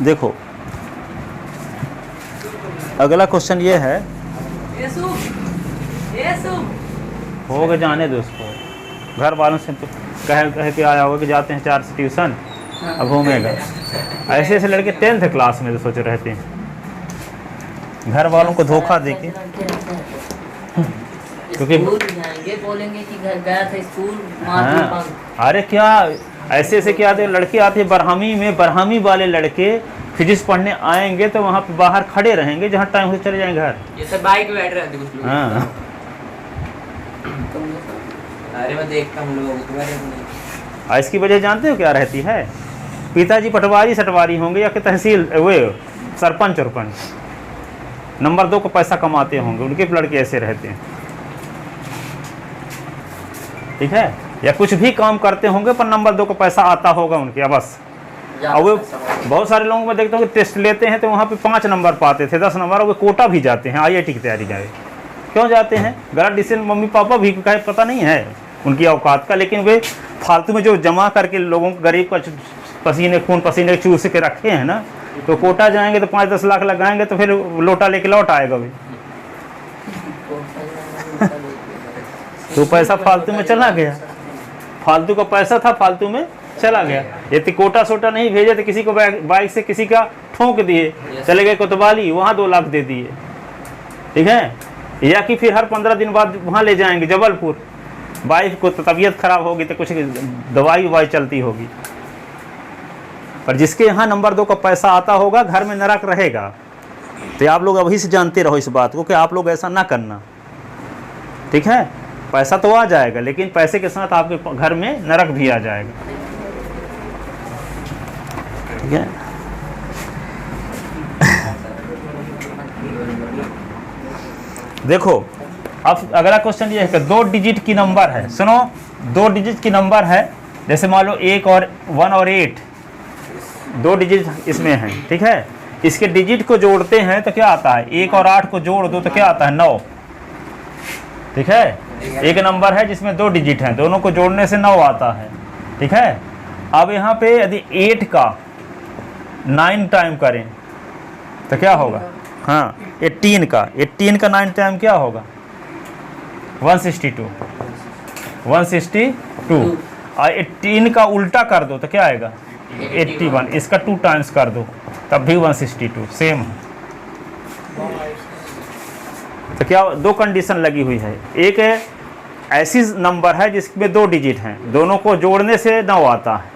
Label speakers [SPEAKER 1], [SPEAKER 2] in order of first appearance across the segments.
[SPEAKER 1] देखो अगला क्वेश्चन ये है, हो गए जाने दो उसको, घर वालों से तो कह के आया होगा कि जाते हैं 4 से ट्यूशन, अब घूमेगा। ऐसे ऐसे लड़के 10th क्लास में तो सोच रहते हैं घर वालों को धोखा देके, क्योंकि
[SPEAKER 2] बोलेंगे कि घर गया था स्कूल।
[SPEAKER 1] हाँ, अरे क्या ऐसे ऐसे क्या आते लड़के आते बरहमी में, बरहमी वाले लड़के फिजिक्स पढ़ने आएंगे तो वहाँ पे बाहर खड़े रहेंगे, जहाँ टाइम से चले जाएंगे घर।
[SPEAKER 2] ये सब बाइक में बैठ रहे थे।
[SPEAKER 1] हाँ
[SPEAKER 2] अरे मैं देखता हूँ लोगों को।
[SPEAKER 1] इसकी वजह जानते हो क्या रहती है? पिताजी पटवारी सटवारी होंगे या कि तहसील वे सरपंच उरपंच, नंबर 2 को पैसा कमाते होंगे, उनके लड़के ऐसे रहते हैं, ठीक है। या कुछ भी काम करते होंगे पर नंबर 2 को पैसा आता होगा उनके, बस। और वो बहुत सारे लोगों में देखता हूँ कि टेस्ट लेते हैं तो वहाँ पे 5 नंबर पाते थे, 10 नंबर, और वो कोटा भी जाते हैं, IIT की तैयारी जाए। क्यों जाते हैं? गलत डिसीजन मम्मी पापा भी का पता नहीं है उनकी औकात का, लेकिन वे फालतू में जो जमा करके लोगों को, गरीब का पसीने खून पसीने चूस के रखे हैं ना, तो कोटा जाएंगे तो 5-10 लाख लगाएंगे तो फिर लोटा लेके लौट आएगा भी। तो पैसा फालतू में चला गया, फालतू का पैसा था, फालतू में चला गया। यदि कोटा सोटा नहीं भेजे तो किसी को बाइक से किसी का ठोक दिए, चले गए कोतवाली, वहाँ 2 लाख दे दिए, ठीक है। या कि फिर हर 15 दिन बाद वहाँ ले जाएंगे जबलपुर, वाइफ को तो तबीयत खराब होगी तो कुछ दवाई ववाई चलती होगी। पर जिसके यहाँ नंबर 2 का पैसा आता होगा घर में नरक रहेगा। तो आप लोग अभी से जानते रहो इस बात को कि आप लोग ऐसा ना करना, ठीक है। पैसा तो आ जाएगा लेकिन पैसे के साथ आपके घर में नरक भी आ जाएगा, ठीक है। देखो अब अगला क्वेश्चन ये है कि 2 डिजिट की नंबर है, सुनो 2 डिजिट की नंबर है, जैसे मान लो 1 और 8, 2 डिजिट इसमें है, ठीक है। इसके डिजिट को जोड़ते हैं तो क्या आता है? 1 और 8 को जोड़ दो तो क्या आता है? 9, ठीक है। एक नंबर है जिसमें 2 डिजिट हैं, दोनों को जोड़ने से 9 आता है, ठीक है। अब यहाँ पे यदि 8 का 9 टाइम करें तो क्या होगा? हाँ 18 का 9 टाइम क्या होगा? 162। और 18 का उल्टा कर दो तो क्या आएगा? 81। इसका 2 टाइम्स कर दो तब भी 162, सेम। तो क्या 2 कंडीशन लगी हुई है। एक है ऐसी नंबर है जिसमें 2 डिजिट हैं, दोनों को जोड़ने से 9 आता है,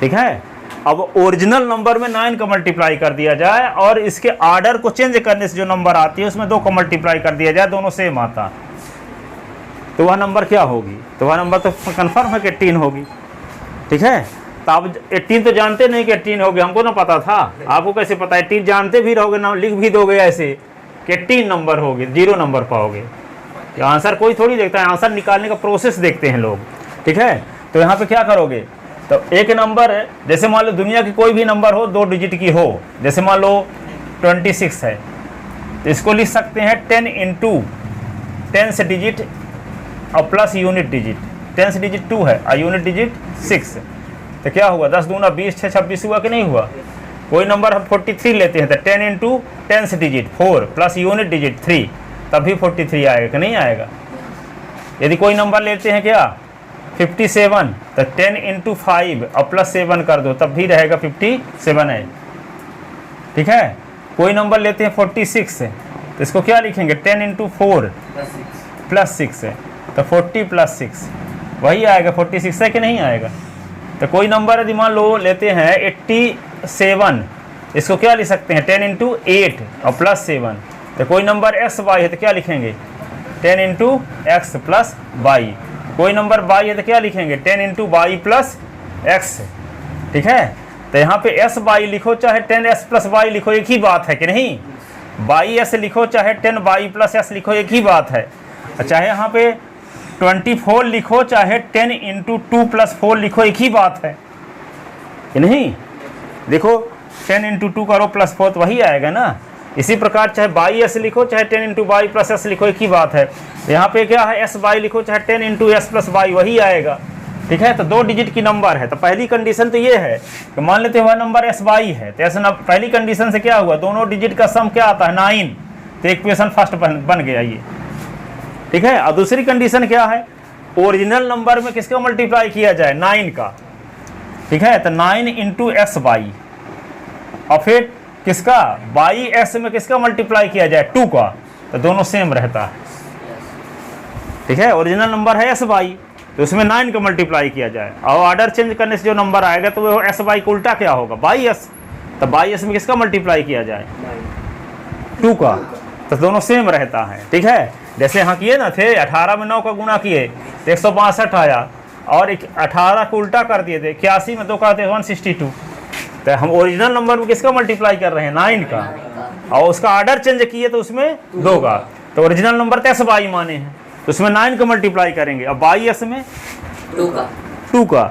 [SPEAKER 1] ठीक है। अब ओरिजिनल नंबर में 9 का मल्टीप्लाई कर दिया जाए और इसके आर्डर को चेंज करने से जो नंबर आती है उसमें 2 का मल्टीप्लाई कर दिया जाए, दोनों सेम आता है, तो वह नंबर क्या होगी? तो वह नंबर तो कंफर्म है कि 18 होगी, ठीक है। तो आप 18 तो जानते नहीं कि 18 होगी, हमको ना पता था, आपको कैसे पता? 18 जानते भी रहोगे ना, लिख भी दोगे ऐसे कि 18 नंबर होगी, 0 नंबर पाओगे। आंसर कोई थोड़ी देखता है, आंसर निकालने का प्रोसेस देखते हैं लोग, ठीक है। तो यहाँ पे क्या करोगे? तो एक नंबर है, जैसे मान लो दुनिया की कोई भी नंबर हो 2 डिजिट की हो, जैसे मान लो 26 है, तो इसको लिख सकते हैं 10 इंटू 10th डिजिट और plus unit digit. 10th digit 2 है और यूनिट डिजिट 6, तो क्या हुआ? 10 दूना 20, 6 26 हुआ कि नहीं हुआ? कोई नंबर हम 43 लेते हैं तो 10 into 10th digit 4 plus unit digit 3, तब भी 43 आएगा कि नहीं आएगा? यदि कोई नंबर लेते हैं क्या 57, तो 10 इंटू 5 और प्लस 7 कर दो तब भी रहेगा 57 है, ठीक है। कोई नंबर लेते हैं 46, तो इसको क्या लिखेंगे? 10 इंटू 4 प्लस 6 है, तो 40 प्लस 6 वही आएगा, 46 है कि नहीं आएगा? तो कोई नंबर यदि मान लो लेते हैं 87, इसको क्या लिख सकते हैं? 10 इंटू 8 और प्लस 7। तो कोई नंबर एक्स वाई है तो क्या लिखेंगे? 10 इंटू एक्स प्लस वाई। कोई नंबर वाई है तो क्या लिखेंगे? 10 इंटू वाई प्लस एक्स, ठीक है। तो यहाँ पे एस वाई लिखो चाहे 10s प्लस वाई लिखो, एक ही बात है कि नहीं? वाई एस लिखो चाहे 10 वाई प्लस एस लिखो, एक ही बात है। चाहे यहाँ पे 24 लिखो चाहे 10 इंटू 2 प्लस 4 लिखो, एक ही बात है कि नहीं? देखो 10 इंटू 2 करो प्लस 4 तो वही आएगा ना। इसी प्रकार चाहे वाई एस लिखो चाहे 10 इंटू वाई प्लस एस लिखो, एक ही बात है। यहाँ पे क्या है? एस वाई लिखो चाहे 10 इंटू एस प्लस वाई, वही आएगा। ठीक है। तो 2 डिजिट की नंबर है, तो पहली कंडीशन तो ये है कि मान लेते हैं वह नंबर एस बाई है, तो ऐसे पहली कंडीशन से क्या हुआ, दोनों डिजिट का सम क्या आता है 9, तो इक्वेशन फर्स्ट बन गया ये, ठीक है। और दूसरी कंडीशन क्या है, ओरिजिनल नंबर में किसका मल्टीप्लाई किया जाए 9 का, ठीक है। तो 9 इंटू एस बाई, और फिर किसका बाई एस में किसका मल्टीप्लाई किया जाए 2 का, तो दोनों सेम रहता है, ठीक है। ओरिजिनल नंबर है एस बाई, तो उसमें 9 का मल्टीप्लाई किया जाए, और ऑर्डर चेंज करने से जो नंबर आएगा तो वो एस बाई का उल्टा क्या होगा बाई एस, तो बाई एस में किसका मल्टीप्लाई किया जाए 2 का, तो दोनों सेम रहता है, ठीक है। जैसे यहाँ किए ना थे 18 में 9 का गुना किए तो 162 आया, और 18 को उल्टा कर दिए थे 81 में 2 का 162, तो हम ओरिजिनल नंबर में किसका मल्टीप्लाई कर रहे हैं 9 का, और उसका ऑर्डर चेंज किए तो उसमें 2 का, तो ओरिजिनल नंबर तो एस बाई माने हैं, तो उसमें 9 का मल्टीप्लाई करेंगे, अब बाई एस में 2 का,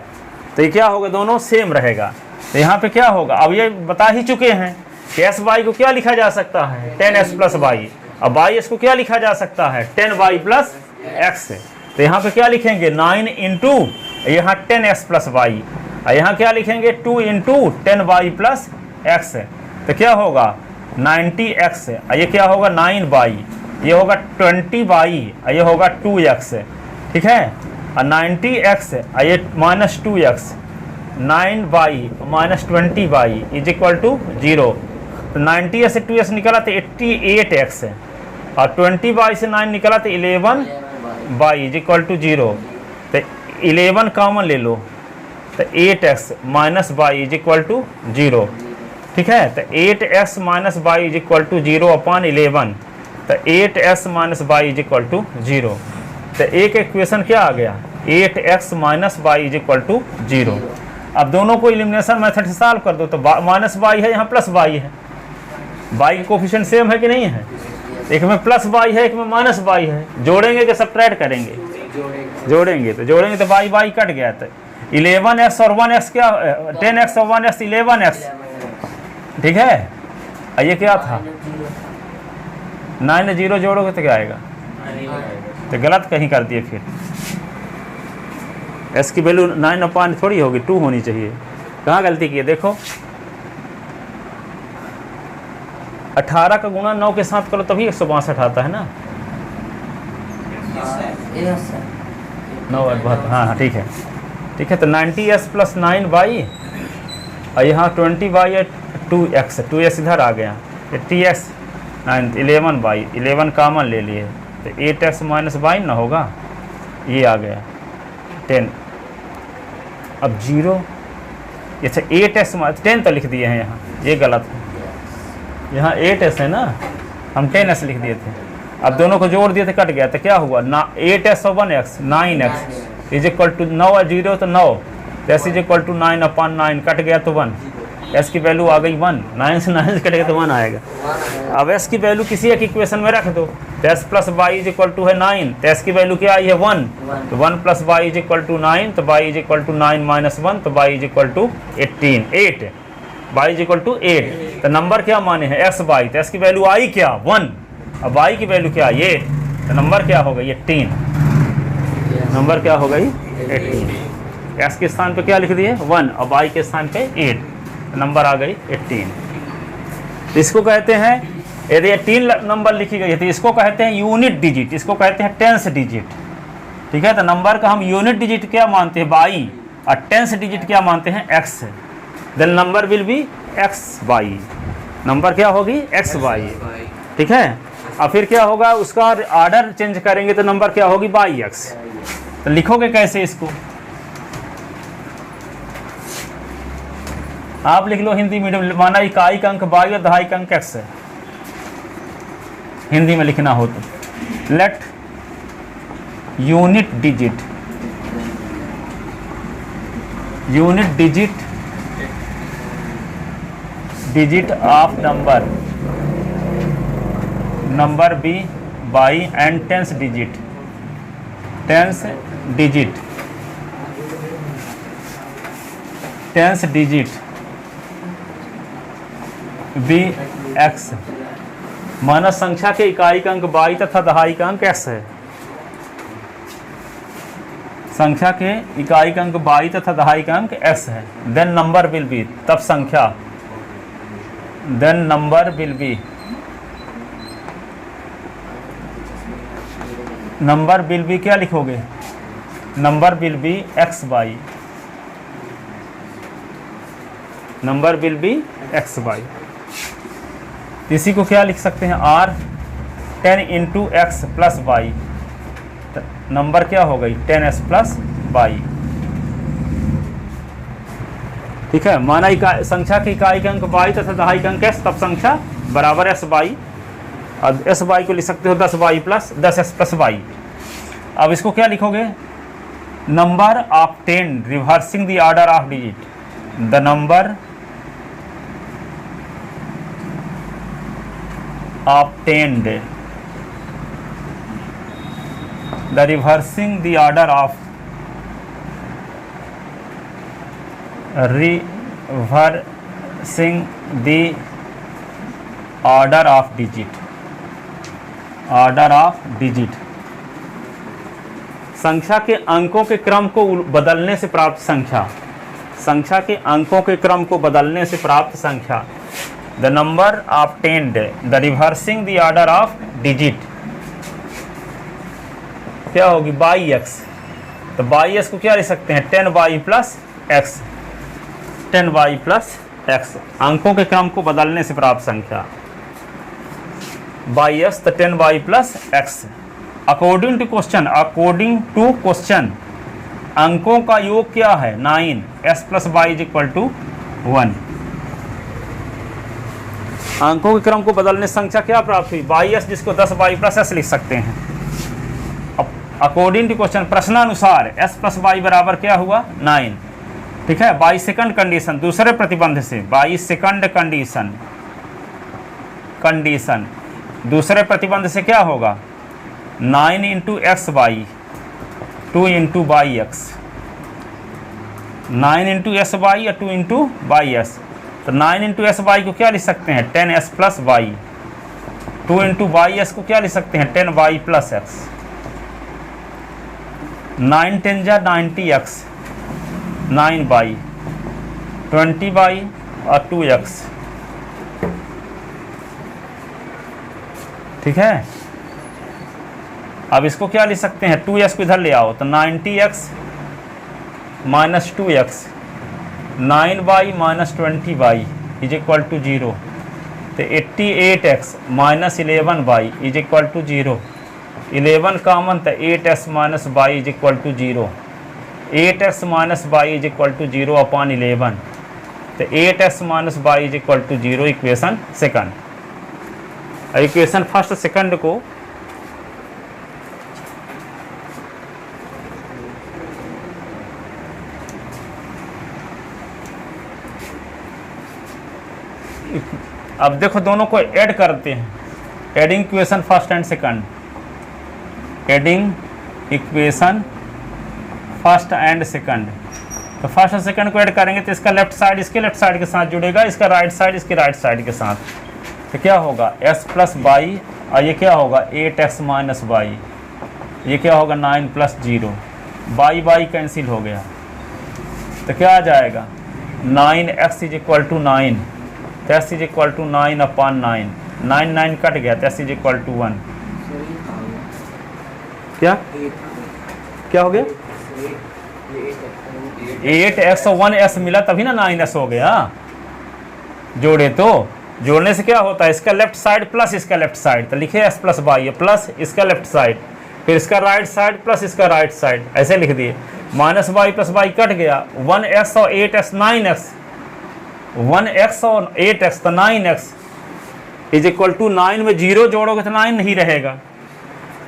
[SPEAKER 1] तो ये क्या होगा दोनों सेम रहेगा। तो यहाँ पे क्या होगा, अब ये बता ही चुके हैं कि एस बाई को क्या लिखा जा सकता है 10s प्लस बाई, अब बाई एस को क्या लिखा जा सकता है 10y प्लस एक्स, तो यहाँ पे क्या लिखेंगे 9 इंटू यहाँ 10s प्लस वाई, और यहाँ क्या लिखेंगे 2 इंटू 10y प्लस एक्स, तो क्या होगा 90x, ये क्या होगा 9y, ये होगा 20y, ये होगा 2x, ठीक है। और 90x ये minus 2x, 9y minus 20y is equal to 0, तो 90 से 2s निकला तो 88x, और 20y से 9 निकला तो 11y इज इक्वल टू 0, तो 11 कॉमन ले लो, तो 8x minus Y is equal to 0, ठीक है। तो 8x minus Y is equal to 0 upon 11, तो 8s minus Y is equal to 0, तो एक इक्वेशन क्या आ गया 8x minus Y is equal to 0। अब दोनों को एलिमिनेशन मेथड से सॉल्व कर दो, तो माइनस वाई है यहाँ प्लस वाई है, वाई के कोफिशिएंट सेम है कि नहीं है, एक में प्लस वाई है एक में माइनस वाई है, जोड़ेंगे कि सबट्रैक्ट करेंगे, जोड़ेंगे तो वाई वाई कट गया, तो 11x और 1x क्या 10x और 1x 11x, ठीक है। ये क्या था 9 0 जोड़ोगे तो क्या आएगा, तो गलत कहीं कर दिए, फिर s की वैल्यू 9 अपॉन थोड़ी होगी 2 होनी चाहिए, कहाँ गलती की है देखो, 18 का गुणा 9 के साथ करो तभी 162 आता है ना, 9 बहुत, हाँ ठीक है, ठीक है। तो 90s प्लस 9y, और यहाँ 20y 2x, 2s इधर आ गया, 80x 9 11y, 11 कॉमन ले लिए, तो 8x माइनस वाई ना होगा, ये आ गया 10, अब 0, अच्छा 8x 10 तो लिख दिए हैं यहाँ, ये गलत है, यहाँ 8s है ना, हम 10s लिख दिए थे, अब दोनों को जोड़ दिए थे कट गया, तो क्या हुआ ना 8s और 1x 9x is equal to 9 और 0 तो 9, S is equal to 9 upon 9 कट गया तो 1, एस की वैल्यू आ गई 1, 9 से 9 से कटेगा तो 1 आएगा। अब एस की वैल्यू किसी एक इक्वेशन में रख दो, तो S plus Y is equal to है 9, तो एस की वैल्यू क्या आई है 1, तो 1 plus Y is equal to 9, तो Y is equal to 9 minus 1, तो Y is equal to 18, 8, Y is equal to 8, तो नंबर क्या माने हैं एस वाई, तो एस की वैल्यू आई क्या 1, अब वाई की वैल्यू क्या 8, तो नंबर क्या हो गई 18, नंबर क्या हो गई 18, एस के स्थान पे क्या लिख दिए 1 और वाई के स्थान पे 8, तो नंबर आ गई 18। इसको कहते हैं, यदि 18 नंबर लिखी गई है तो इसको कहते हैं यूनिट डिजिट, इसको कहते हैं टेंस डिजिट, ठीक है। तो नंबर का हम यूनिट डिजिट क्या मानते हैं वाई, और टेंस डिजिट क्या मानते हैं X, then number will be X Y, number क्या होगी एक्स वाई, ठीक है। और फिर क्या होगा उसका ऑर्डर चेंज करेंगे तो नंबर क्या होगी बाई एक्स, तो लिखोगे कैसे इसको, आप लिख लो हिंदी मीडियम, माना इकाई का अंक बाई और दहाई का अंक एक्स है, हिंदी में लिखना हो तो let unit digit of number be Y and tens digit be X, माना संख्या के इकाई का अंक बाई तथा दहाई का अंक एक्स है, संख्या के इकाई का अंक y तथा दहाई का अंक x है, देन नंबर विल बी, तब संख्या, then number will be, number will be क्या लिखोगे, number will be X Y, number will be X Y. इसी को क्या लिख सकते हैं, r 10 into X plus Y, number क्या हो गई 10s प्लस वाई। ठीक है, माना इकाई, संख्या की इकाई का अंक y तथा दहाई का अंक s, तब संख्या बराबर s वाई, और एस वाई को लिख सकते हो 10 Y plus 10s plus Y. अब इसको क्या लिखोगे, number of 10 reversing the order of digit, the number of 10 the reversing the order of reversing the order of digit, order of digit, संख्या के अंकों के क्रम को बदलने से प्राप्त संख्या, संख्या के अंकों के क्रम को बदलने से प्राप्त संख्या, the number of 10 the reversing the order of digit क्या होगी बाई एक्स। तो बाई एक्स को क्या लिख सकते हैं 10 Y plus X, 10 Y plus X, अंकों के क्रम को बदलने से प्राप्त संख्या बाई एक्स, तो 10 Y plus X. According to question, according to question अंकों का योग क्या है 9, s plus Y is equal to 1। अंकों के क्रम को बदलने से संख्या क्या प्राप्त हुई बाई एस, जिसको 10 वाई प्लस एस लिख सकते हैं। अब अकॉर्डिंग टू क्वेश्चन प्रश्नानुसार s प्लस वाई बराबर क्या हुआ 9। ठीक है, बाई सेकंड कंडीशन, दूसरे प्रतिबंध से, बाई सेकंड कंडीशन, कंडीशन दूसरे प्रतिबंध से क्या होगा 9 into X Y 2 into Y X, 9 into S Y या 2 इंटू वाई एस। तो 9 इंटू एस वाई को क्या लिख सकते हैं 10s plus Y, 2 into Y S को क्या लिख सकते हैं 10 वाई प्लस एक्स, 9 10 जा 90x, 9 वाई 20 वाई और 2x। ठीक है, अब इसको क्या लिख सकते हैं 2x को इधर ले आओ, तो 90x minus 2x, 9y minus 20y is equal to 0, तो 88x minus 11y is equal to 0, 11 common, तो 8x minus y is equal to 0, 8x minus y is equal to 0 upon 11, तो 8x minus y is equal to 0 equation second. Equation first second को अब देखो दोनों को add करते हैं, adding equation first and second, adding equation first and second. तो first और सेकंड को ऐड करेंगे तो इसका लेफ्ट साइड इसके लेफ्ट साइड के साथ जुड़ेगा, इसका राइट साइड इसके राइट साइड के साथ। तो क्या होगा s प्लस वाई, और ये क्या होगा 8x माइनस वाई, ये क्या होगा 9 प्लस 0, वाई वाई कैंसिल हो गया, तो क्या आ जाएगा 9x इज इक्वल टू 9, तो s is equal to 9 upon 9, 9 9 कट गया, तो s इज इक्वल टू 1। क्या क्या हो गया 8x और 1s मिला तभी ना 9s हो गया, जोड़े तो जोड़ने से क्या होता है इसका लेफ्ट साइड प्लस इसका लेफ्ट साइड, तो लिखे s प्लस वाई प्लस इसका लेफ्ट साइड, फिर इसका राइट साइड प्लस इसका राइट साइड, ऐसे लिख दिए। माइनस वाई प्लस वाई कट गया, 1x और 8x 9x, 1x और 8x तो 9x इज इक्वल टू 9 में 0 जोड़ोगे तो 9 नहीं रहेगा,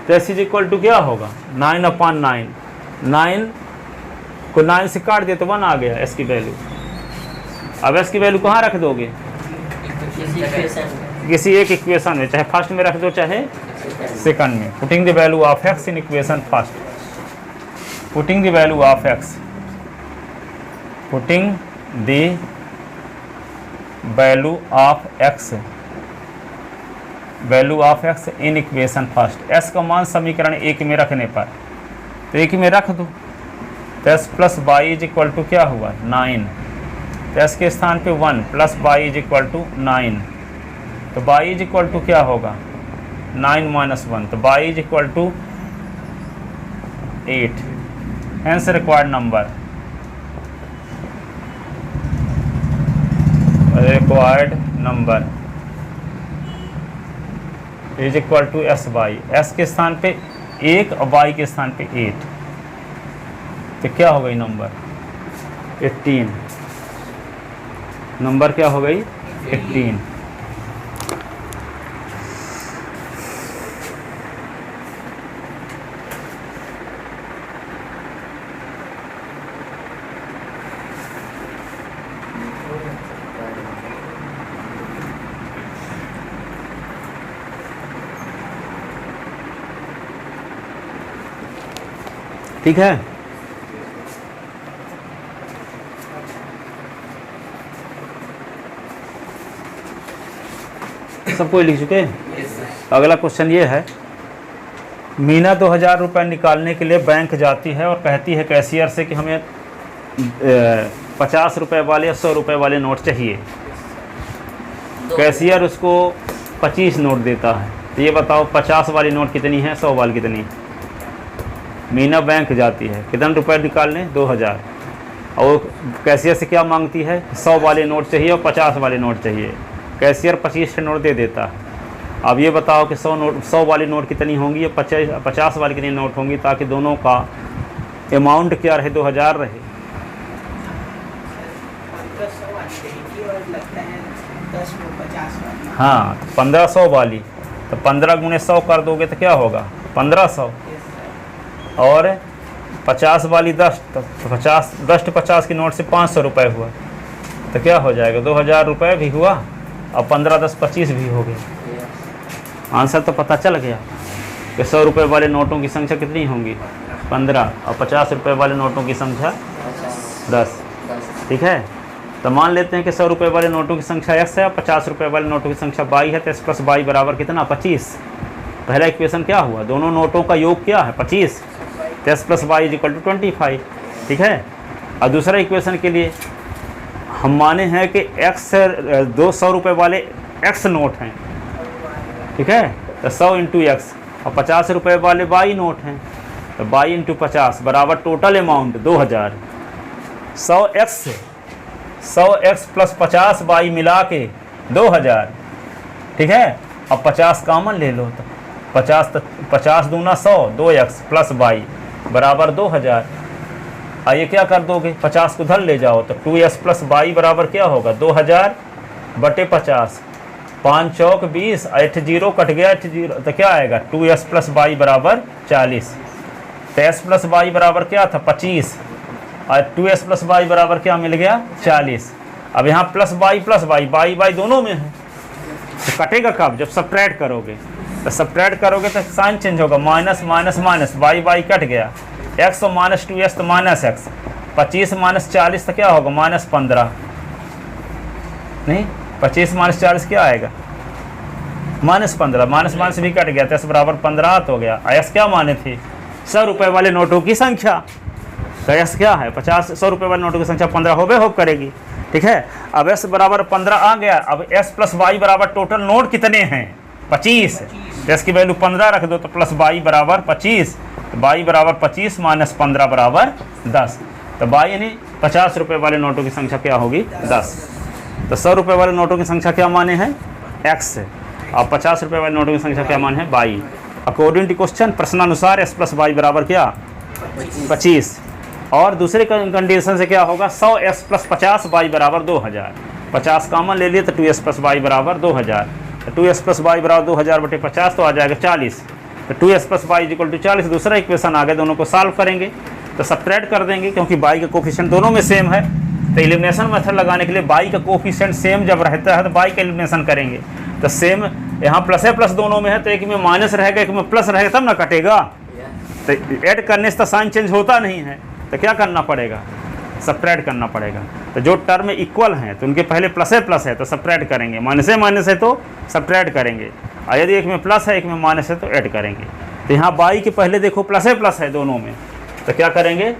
[SPEAKER 1] तो s इज इक्वल टू क्या होगा 9 अपॉन 9, 9 को 9 से काट दिया तो 1 आ गया s की वैल्यू। अब s की वैल्यू कहाँ रख दोगे किसी एक इक्वेशन में, चाहे फर्स्ट में रख दो चाहे सेकंड में। Putting the value of x in equation first, putting the value of x, putting the value of x, value of x in equation first. s का मान समीकरण 1 में रखने पर, तो 1 में रख दो, तो s plus Y is equal to क्या हुआ 9, तो s के स्थान पे 1 plus Y is equal to 9, तो बाई इज इक्वल टू क्या होगा 9 माइनस 1, तो Y is equal to 8, hence required number is equal to s Y, s के स्थान पे 1 और y के स्थान पे 8, तो क्या हो गई नंबर 18, नंबर क्या हो गई 18। ठीक है, सब कोई लिख चुके। अगला क्वेश्चन ये है, मीना 2000 रुपये निकालने के लिए बैंक जाती है और कहती है कैशियर से कि हमें 50 रुपये वाले या 100 रुपये वाले नोट चाहिए। कैशियर उसको 25 नोट देता है, तो ये बताओ 50 वाली नोट कितनी है, 100 वाली कितनी है। मीना बैंक जाती है, कितने रुपए निकालने 2000, और कैशियर से क्या मांगती है 100 वाले नोट चाहिए और 50 वाले नोट चाहिए। कैशियर 25 नोट दे देता है। अब ये बताओ कि 100 वाली नोट कितनी होंगी या 50 वाली कितनी नोट होंगी, ताकि दोनों का अमाउंट क्या रहे 2000 रहे। हाँ, 1500 वाली, तो 15 गुणे 100 कर दोगे तो क्या होगा 1500, और 50 वाली 10, तो 10 की नोट से 500 रुपये हुआ, तो क्या हो जाएगा 2000 रुपये भी हुआ, और 15 10 25 भी हो गया। आंसर तो पता चल गया कि 100 रुपये वाले नोटों की संख्या कितनी होंगी 15, और 50 रुपये वाले नोटों की संख्या 10। ठीक है, तो मान लेते हैं कि 100 रुपये वाले नोटों की संख्या x है और 50 रुपये वाले नोटों की संख्या y है, तो s प्लस y बराबर कितना 25। पहला इक्वेशन क्या हुआ, दोनों नोटों का योग क्या है 25, तो s plus y is equal to 25। ठीक है, और दूसरा इक्वेशन के लिए हम माने हैं कि x 200 रुपये वाले x नोट हैं। ठीक है, तो 100 इंटू एक्स, और 50 रुपये वाले y नोट हैं, तो y इंटू 50 बराबर total amount 2000। 100x plus 50y मिला के 2000। ठीक है, अब 50 कॉमन ले लो, तो 50 दूना 100, 2x प्लस y बराबर 2000। आइए क्या कर दोगे, 50 को उधर ले जाओ, तो 2s प्लस y बराबर क्या होगा 2000 बटे 50, 5 चौक 20, 8 जीरो कट गया 8 जीरो, तो क्या आएगा 2s प्लस y बराबर 40। तो s प्लस y बराबर क्या था 25, और 2s प्लस y बराबर क्या मिल गया 40। अब यहाँ प्लस y दोनों में है, तो कटेगा कब, जब सब्ट्रैक्ट करोगे। तो सब्ट्रैक्ट करोगे तो साइन चेंज होगा, minus minus minus, y cut गया, x और माइनस 2s तो माइनस x, 25 माइनस 40 तो क्या होगा माइनस 15, नहीं 25 माइनस 40 क्या आएगा माइनस 15, माइनस माइनस भी कट गया, तो s बराबर 15 हो गया। s क्या माने थे 100 रुपये वाले नोटों की संख्या, तो s क्या है 100 रुपये वाले नोटों की संख्या 15 होप करेगी। ठीक है, अब s बराबर 15 आ गया। अब s प्लस y बराबर टोटल नोट कितने हैं 25, s की वैल्यू 15 रख दो, तो प्लस y बराबर 25, तो y बराबर 25 माइनस 15 बराबर 10, तो y यानी 50 रुपये वाले नोटों की संख्या क्या होगी 10। तो 100 रुपये वाले नोटों की संख्या क्या माने हैं x, और 50 रुपये वाले नोटों की संख्या क्या माने हैं y। अकॉर्डिंग टू क्वेश्चन, प्रश्नानुसार s प्लस y बराबर क्या 25, और दूसरे कंडीशन से क्या होगा 100s प्लस 50y बराबर 2000। 50 कॉमन ले लिए, तो 2s प्लस y बराबर 2000, तो 2s प्लस y बराबर 2000 बटे 50 तो आ जाएगा 40, तो 2s plus y equal to 40। दूसरा इक्वेशन आ गया, दोनों को सॉल्व करेंगे तो सब्ट्रैक्ट कर देंगे, क्योंकि y का कोफिशिएंट दोनों में सेम है। तो एलिमिनेशन मेथड लगाने के लिए y का कोफिशिएंट सेम जब रहता है तो y का एलिमिनेशन करेंगे, तो सेम यहाँ प्लस है प्लस दोनों में है, तो एक में माइनस रहेगा एक में प्लस रहेगा, तब ना कटेगा। तो ऐड करने से तो साइन चेंज होता नहीं है, तो क्या करना पड़ेगा सब्ट्रैक्ट करना पड़ेगा। तो जो टर्म इक्वल हैं तो उनके पहले प्लस है तो सब्ट्रैक्ट करेंगे, माइनस है तो सब्ट्रैक्ट करेंगे, और यदि एक में प्लस है एक में माइनस है तो ऐड करेंगे। तो यहाँ y के पहले देखो प्लस है दोनों में, तो क्या करेंगे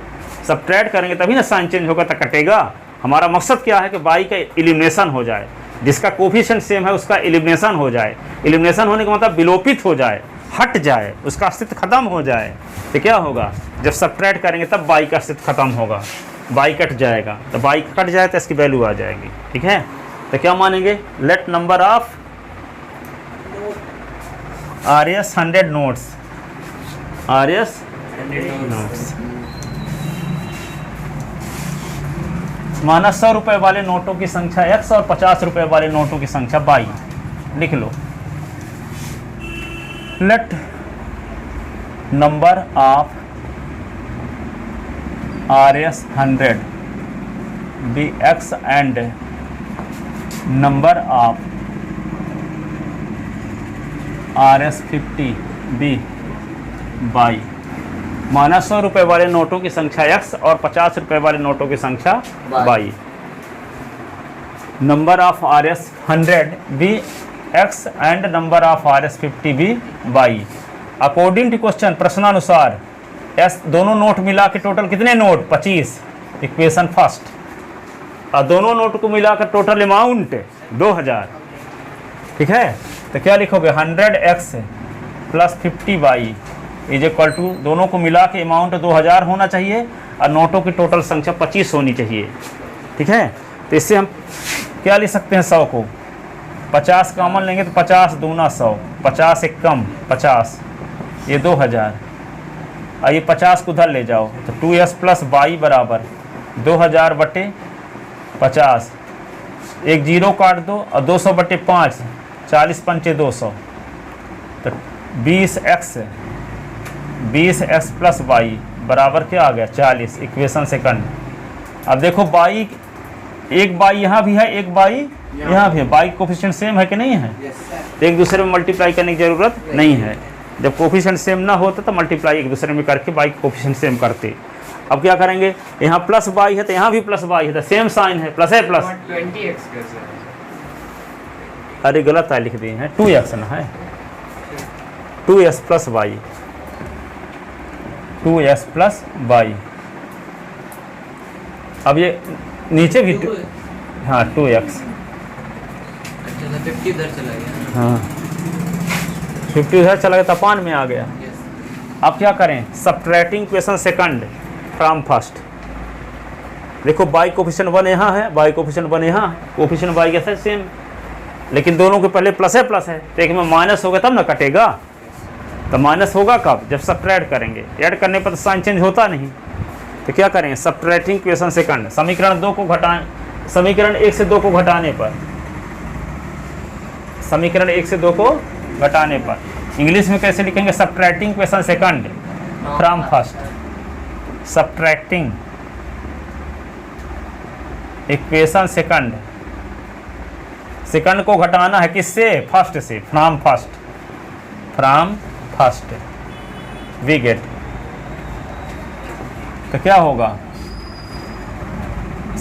[SPEAKER 1] सब्ट्रैक्ट करेंगे तभी ना साइन चेंज होगा, तो कटेगा। हमारा मकसद क्या है कि बाई का एलिमिनेशन हो जाए, जिसका कोफिशिएंट सेम है उसका एलिमिनेशन हो जाए। एलिमिनेशन होने का मतलब विलोपित हो जाए, हट जाए, उसका अस्तित्व खत्म हो जाए। तो क्या होगा, जब सब्ट्रैक्ट करेंगे तब बाई का अस्तित्व खत्म होगा, बाई कट जाएगा। तो बाई कट जाए तो इसकी वैल्यू आ जाएगी। ठीक है, तो क्या मानेंगे, late number of RS 100 notes, RS notes माना 100 रुपये वाले नोटों की संख्या x और 50 रुपये वाले नोटों की संख्या y। लिख लो, let number of RS 100 be x and number of RS 50 be y। माना 100 रुपये वाले नोटों की संख्या x और 50 रुपये वाले नोटों की संख्या y। Number of RS 100 be x and number of RS 50 be y। According to question, प्रश्नानुसार एस दोनों नोट मिला के टोटल कितने नोट, 25। Equation first. और दोनों नोट को मिलाकर टोटल अमाउंट 2000। ठीक है, तो क्या लिखोगे, 100x plus 50y is equal to, दोनों को मिला के अमाउंट 2000 होना चाहिए और नोटों की टोटल संख्या 25 होनी चाहिए। ठीक है, तो इससे हम क्या ले सकते हैं, 100 को 50 कॉमन लेंगे तो 50 दूना 100, 50 एक कम 50, ये 2000। और ये 50 को उधर ले जाओ तो 2s प्लस y बराबर 2000 बटे 50, एक जीरो काट दो और 200 बटे 5, 40 पंचे 200, तो 20x प्लस y बराबर क्या आ गया, 40। Equation second. अब देखो y, एक y यहाँ भी है, एक y यहाँ भी है, y कोफिशिएंट सेम है कि नहीं है, तो एक दूसरे में मल्टीप्लाई करने की जरूरत नहीं है। जब कोफिशिएंट सेम ना होता तो मल्टीप्लाई एक दूसरे में करके y कोफिशिएंट सेम करते। अब क्या करेंगे, यहाँ प्लस y है तो यहाँ भी प्लस y है, तो सेम साइन है, प्लस है प्लस।
[SPEAKER 2] 20x कैसे है?
[SPEAKER 1] अरे गलत है, लिख दिए हैं, 2x ना है, 2s plus y, 2s plus y। अब ये नीचे भी हाँ 2x,
[SPEAKER 2] अच्छा तो 50 इधर चला गया।
[SPEAKER 1] हाँ 50 इधर चला गया, तपान में आ गया। अब क्या करें, subtracting question second from first. देखो y कोफिशिएंट 1 यहाँ है, y कोफिशिएंट 1 यहाँ है, कोफिशिएंट y कैसे सेम, लेकिन दोनों के पहले प्लस है प्लस है, तो एक में माइनस होगा तब ना कटेगा। तो माइनस होगा कब, जब सब्ट्रैक्ट करेंगे। ऐड करने पर तो साइन चेंज होता नहीं। तो क्या करेंगे, सब्ट्रैक्टिंग क्वेश्चन सेकंड, समीकरण 2 को घटाएं, समीकरण 1 से 2 को घटाने पर, समीकरण 1 से 2 को घटाने पर इंग्लिश में कैसे लिखेंगे, subtracting question second from first. Subtracting equation second, second को घटाना है किससे, फर्स्ट से, from first, from first we get. तो क्या होगा,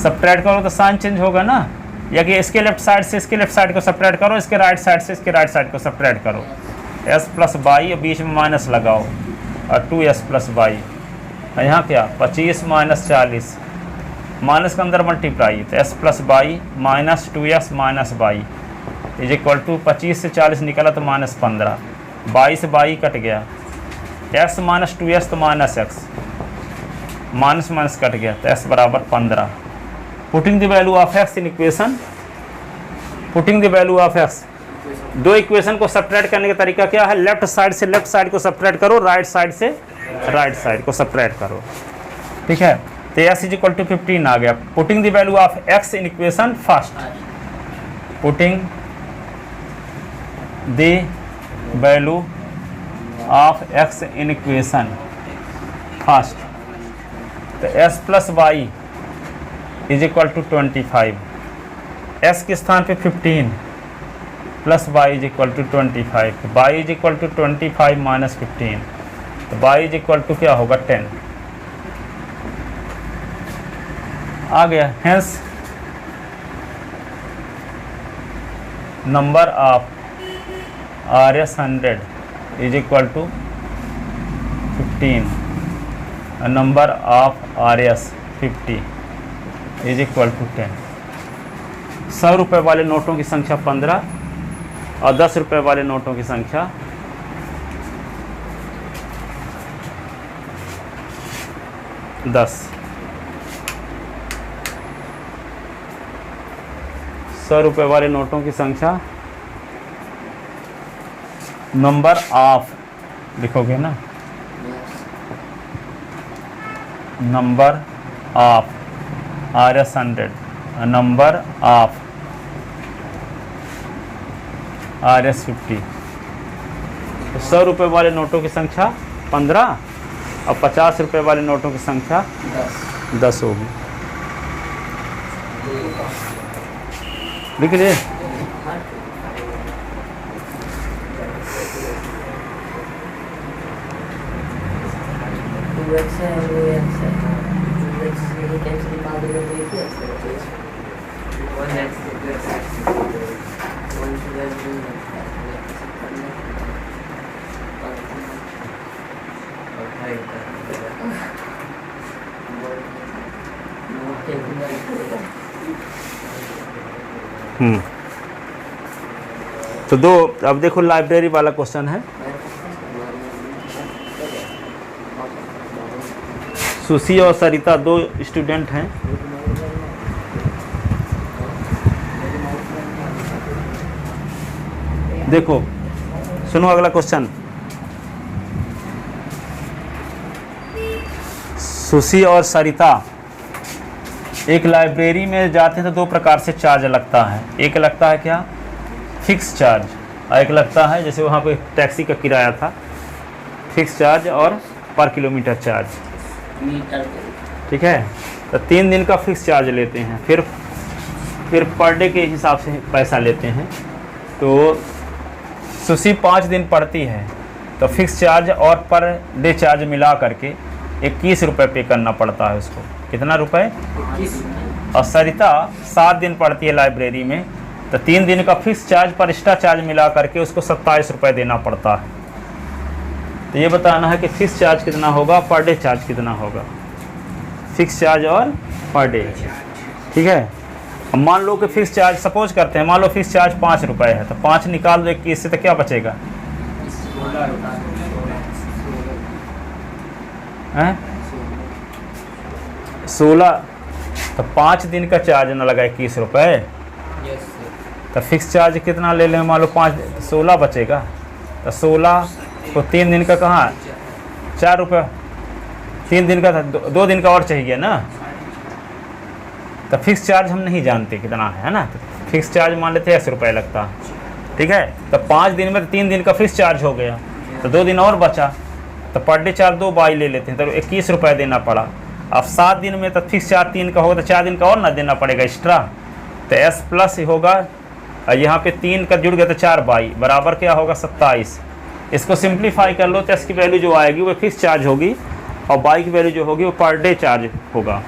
[SPEAKER 1] सब्ट्रैक्ट करो तो साइन चेंज होगा ना, या कि इसके लेफ्ट साइड से इसके लेफ्ट साइड को सब्ट्रैक्ट करो, इसके राइट साइड से इसके राइट साइड को सब्ट्रैक्ट करो। s प्लस वाई और बीच में माइनस लगाओ और 2s प्लस वाई। यहाँ क्या 25 माइनस 40, माइनस के अंदर मल्टीप्लाई, तो s plus Y minus 2s minus Y is equal to 25 से 40 निकला तो माइनस 15, 22 वाई कट गया, s माइनस 2s तो माइनस x, माइनस माइनस कट गया तो s बराबर 15। Putting the value of x in equation, putting the value of x। दो इक्वेशन को सब्ट्रैक्ट करने का तरीका क्या है, लेफ्ट साइड से लेफ्ट साइड को सब्ट्रैक्ट करो, राइट साइड से राइट साइड को सब्ट्रैक्ट करो। ठीक है, तो s इज इक्वल टू 15 आ गया। Putting the value of x in equation first, putting the value of x in equation first, तो s plus Y is equal to 25, s के स्थान पे 15 plus y is equal to 25, y is equal to 25 minus 15, तो y is equal to क्या होगा 10 आ गया। Hence number of RS 100 is equal to 15 number of RS 50 is equal to 10। 100 रुपये वाले नोटों की संख्या 15 और 10 रुपये वाले नोटों की संख्या 10। 100 रुपये वाले नोटों की संख्या, नंबर ऑफ लिखोगे ना, number of RS 100, number of RS 50। 100 रुपये वाले नोटों की संख्या 15 और 50 रुपये वाले नोटों की संख्या 10 होगी। लिख लिए? तो दो, अब देखो लाइब्रेरी वाला क्वेश्चन है। सुशी और सरिता 2 स्टूडेंट हैं। देखो सुनो अगला क्वेश्चन। सुशी और सरिता एक लाइब्रेरी में जाते हैं तो 2 प्रकार से चार्ज लगता है। एक लगता है क्या, फिक्स चार्ज, और एक लगता है जैसे वहाँ पे टैक्सी का किराया था, फिक्स चार्ज और पर किलोमीटर चार्ज। ठीक है, तो 3 दिन का फिक्स चार्ज लेते हैं, फिर पर डे के हिसाब से पैसा लेते हैं। तो सुशी 5 दिन पढ़ती है तो फिक्स चार्ज और पर डे चार्ज मिला करके 21 रुपये पे करना पड़ता है उसको। कितना रुपए? 21। और सरिता 7 दिन पढ़ती है लाइब्रेरी में तो 3 दिन का फिक्स चार्ज पर एक्स्ट्रा चार्ज मिला करके उसको 27 रुपये देना पड़ता है। तो ये बताना है कि फिक्स चार्ज कितना होगा, पर डे चार्ज कितना होगा। फिक्स चार्ज और पर डे, ठीक है। अब मान लो कि फिक्स चार्ज, सपोज करते हैं, मान लो फिक्स चार्ज 5 रुपये है तो 5 निकाल दो 21 से तो क्या बचेगा? 16। तो 5 दिन का चार्ज ना लगा 21 रुपये, तो फिक्स चार्ज कितना ले लें? मान लो 5, 16 बचेगा। तो 16 को 3 दिन का कहाँ, 4 रुपये, 3 दिन का था, 2 दिन का और चाहिए ना। तो फिक्स चार्ज हम नहीं जानते कितना है ना, तो फिक्स चार्ज मान लेते हैं 80 रुपये लगता है, ठीक है। तो 5 दिन में 3 दिन का फिक्स चार्ज हो गया तो 2 दिन और बचा, तो पर डे चार्ज 2 बाई ले लेते हैं तो 21 रुपये देना पड़ा। अब 7 दिन में तो फिक्स चार्ज 3 का होगा तो 4 दिन का और ना देना पड़ेगा एक्स्ट्रा, तो S प्लस होगा, और यहाँ पे 3 का जुड़ गया तो 4 बाई बराबर क्या होगा? 27। इसको सिंप्लीफाई कर लो तो S की वैल्यू जो आएगी वो फिक्स चार्ज होगी और बाई की वैल्यू जो होगी वो पर डे चार्ज होगा।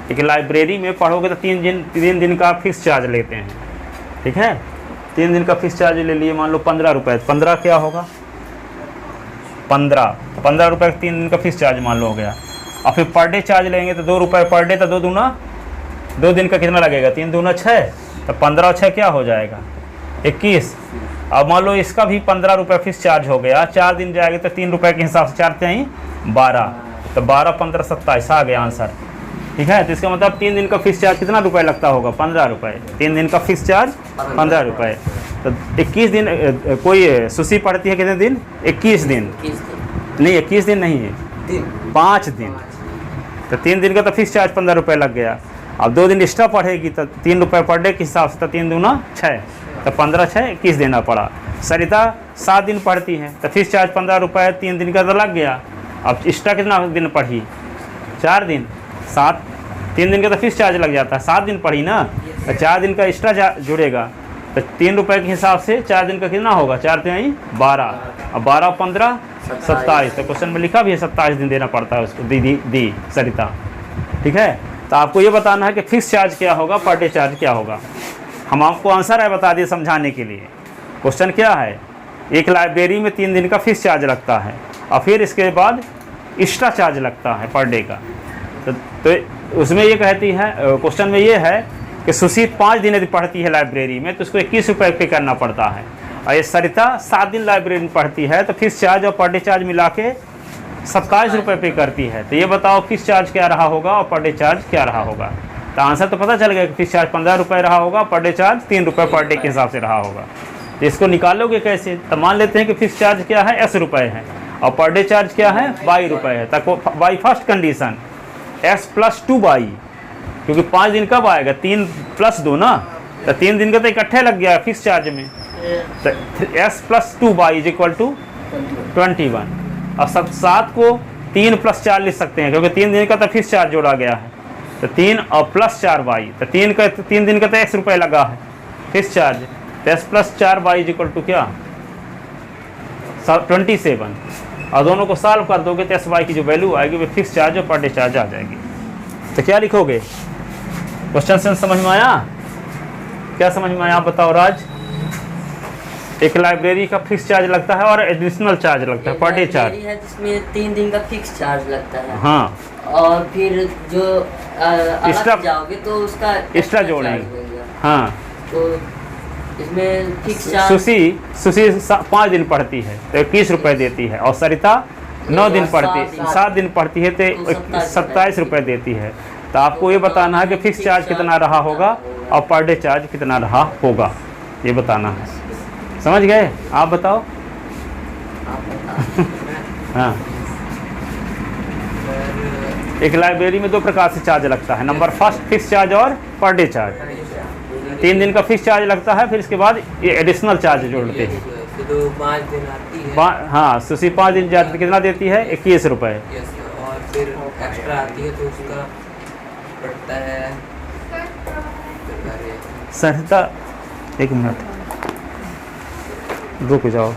[SPEAKER 1] क्योंकि लाइब्रेरी में पढ़ोगे तो 3 दिन का फिक्स चार्ज लेते हैं, ठीक है। 3 दिन का फिक्स चार्ज ले लिए, मान लो 15 रुपये, 15 क्या होगा? 15 रुपये 3 दिन का फिक्स चार्ज मान लो हो गया। और फिर पर डे चार्ज लेंगे तो 2 रुपये पर डे, तो 2 दूना 2 दिन का कितना लगेगा? 3 दूना 6, तो 15 और 6 क्या हो जाएगा? 21। अब मान लो इसका भी 15 रुपये फिक्स चार्ज हो गया, 4 दिन जाएगा तो 3 रुपये के हिसाब से 4 3 12, तो 12 15 27 आ गया आंसर, ठीक है। तो इसका मतलब 3 दिन का फिक्स चार्ज कितना रुपये लगता होगा? 15 रुपये। 3 दिन का फिक्स चार्ज 15 रुपये। तो 21 दिन कोई सुशी पढ़ती है कितने दिन? 21 दिन नहीं, 21 दिन नहीं है, 5 दिन। तो 3 दिन का तो फिक्स चार्ज 15 रुपये लग गया। अब 2 दिन एक्स्ट्रा पढ़ेगी तो 3 रुपये पर डे के हिसाब से, तो 3 दूना 6, तो 15 6 21 देना पड़ा। सरिता 7 दिन पढ़ती है तो फिक्स चार्ज 15 रुपये, 3 दिन का तो लग गया। अब एक्स्ट्रा कितना दिन पढ़ी? 4 दिन, 7, 3 दिन का तो फिक्स चार्ज लग जाता है, 7 दिन पढ़ी ना, तो 4 दिन का एक्स्ट्रा जुड़ेगा, तो 3 रुपये के हिसाब से 4 दिन का कितना होगा? 4 3 12, अब 12 15 27, तो क्वेश्चन में लिखा भी है 27 दिन देना पड़ता है उसको, दी सरिता, ठीक है। तो आपको ये बताना है कि फिक्स चार्ज क्या होगा, पर डे चार्ज क्या होगा। हम आपको आंसर है बता दिए समझाने के लिए। क्वेश्चन क्या है? एक लाइब्रेरी में 3 दिन का फिक्स चार्ज लगता है और फिर इसके बाद एक्स्ट्रा चार्ज लगता है पर डे का। तो उसमें ये कहती है, क्वेश्चन में ये है कि सुशील 5 दिन यदि पढ़ती है लाइब्रेरी में तो उसको 21 रुपये पे करना पड़ता है, और ये सरिता 7 दिन लाइब्रेरी में पढ़ती है तो फीस चार्ज और पर डे चार्ज मिला के 27 रुपये पे करती है। तो ये बताओ फीस चार्ज क्या रहा होगा और पर डे चार्ज क्या रहा होगा। तो आंसर तो पता चल गया कि फीस चार्ज 15 रुपये रहा होगा, पर डे चार्ज 3 रुपये पर डे के हिसाब से रहा होगा। तो इसको निकालोगे कैसे? तो मान लेते हैं कि फीस चार्ज क्या है, 80 रुपये है, और पर डे चार्ज क्या है, 22 रुपये है। तक by first condition s + 2y, क्योंकि 5 दिन कब आएगा, 3 + 2 ना, तो 3 दिन का तो इकट्ठे लग गया फीस चार्ज में। तो s + 2y = 21। और सब 7 को 3 + 4 लिख सकते हैं, क्योंकि 3 दिन का तो फीस चार्ज जोड़ा गया है। तो 3 और +4y, तो 3 दिन का तो 1 रुपये लगा है फीस चार्ज। तो s + 4y = क्या, 27। और दोनों को सॉल्व कर दोगे तो SY की जो वैल्यू आएगी वो फिक्स चार्ज और पर डे चार्ज आ जाएगी। तो क्या लिखोगे? क्वेश्चन सेंस समझ में आया? क्या समझ में आया आप बताओ राज? एक लाइब्रेरी का फिक्स चार्ज लगता है और एडिशनल चार्ज लगता है, पर डे चार्ज
[SPEAKER 3] है जिसमें 3 दिन का फिक्स चार्ज लगता है।
[SPEAKER 1] हाँ,
[SPEAKER 3] और फिर जो
[SPEAKER 1] एक्स्ट्रा
[SPEAKER 3] अलग जाओगे तो उसका
[SPEAKER 1] एक्स्ट्रा जोड़ेंगे। हाँ,
[SPEAKER 3] तो इसमें फिक्स चार्ज।
[SPEAKER 1] सुशी 5 दिन पढ़ती है तो 21 रुपये देती है, और सरिता 9 दिन पढ़ती, 7 दिन पढ़ती है तो 27 रुपये देती है। तो आपको ये बताना है कि फिक्स चार्ज कितना रहा होगा और पर डे चार्ज कितना रहा होगा, ये बताना है। समझ गए? आप बताओ। हाँ, एक लाइब्रेरी में 2 प्रकार से चार्ज लगता है। नंबर फर्स्ट फिक्स चार्ज और पर डे चार्ज। 3 दिन का फिक्स चार्ज लगता है, फिर इसके बाद ये एडिशनल चार्ज जोड़ते हैं।
[SPEAKER 2] तो 5 दिन आती है।
[SPEAKER 1] हाँ, सुशी 5 दिन चार्ज कितना देती है, 21 रुपये।
[SPEAKER 2] और फिर एक्स्ट्रा आती है तो उसका पड़ता है।
[SPEAKER 1] सरिता 1 मिनट रुक जाओ।